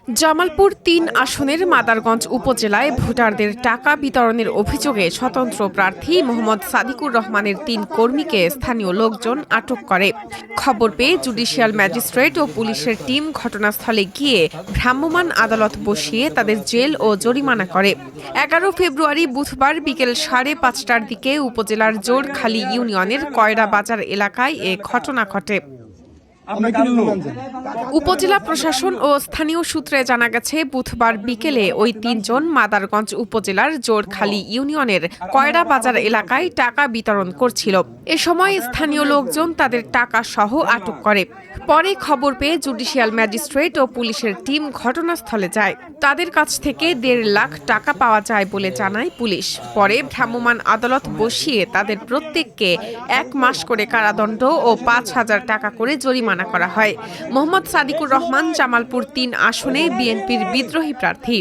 জামালপুর ৩ আসনের মাদারগঞ্জ উপজেলায় ভোটারদের টাকা বিতরণের অভিযোগে স্বতন্ত্র প্রার্থী মোহাম্মদ সাদিকুর রহমানের ৩ কর্মীকে স্থানীয় লোকজন আটক করে। খবর পেয়ে জুডিশিয়াল ম্যাজিস্ট্রেট ও পুলিশের টিম ঘটনাস্থলে গিয়ে ভ্রাম্যমাণ আদালত বসিয়ে তাদের জেল ও জরিমানা করে। ১১ ফেব্রুয়ারি বুধবার বিকেল ৫:৩০টার দিকে উপজেলার জোড়খালী ইউনিয়নের কয়রা বাজার এলাকায় এ ঘটনা ঘটে। উপজেলা প্রশাসন ও স্থানীয় সূত্রে জানা গেছে, বুধবার বিকেলে ওই ৩ জন মাদারগঞ্জ উপজেলার জোড়খালী ইউনিয়নের কয়রা বাজার এলাকায় টাকা বিতরণ করছিল। এ সময় স্থানীয় লোকজন তাদের টাকা সহ আটক করে। পরে খবর পেয়ে জুডিশিয়াল ম্যাজিস্ট্রেট ও পুলিশের টিম ঘটনাস্থলে যায়। তাদের কাছ থেকে ১.৫ লাখ টাকা পাওয়া যায় বলে জানায় পুলিশ। পরে ভ্রাম্যমাণ আদালত বসিয়ে তাদের প্রত্যেককে ১ মাস করে কারাদণ্ড ও ৫,০০০ টাকা করে জরিমানা করা হয়। মোহাম্মদ সাদিকুর রহমান জামালপুর ৩ আসনে বিএনপির বিদ্রোহী প্রার্থী।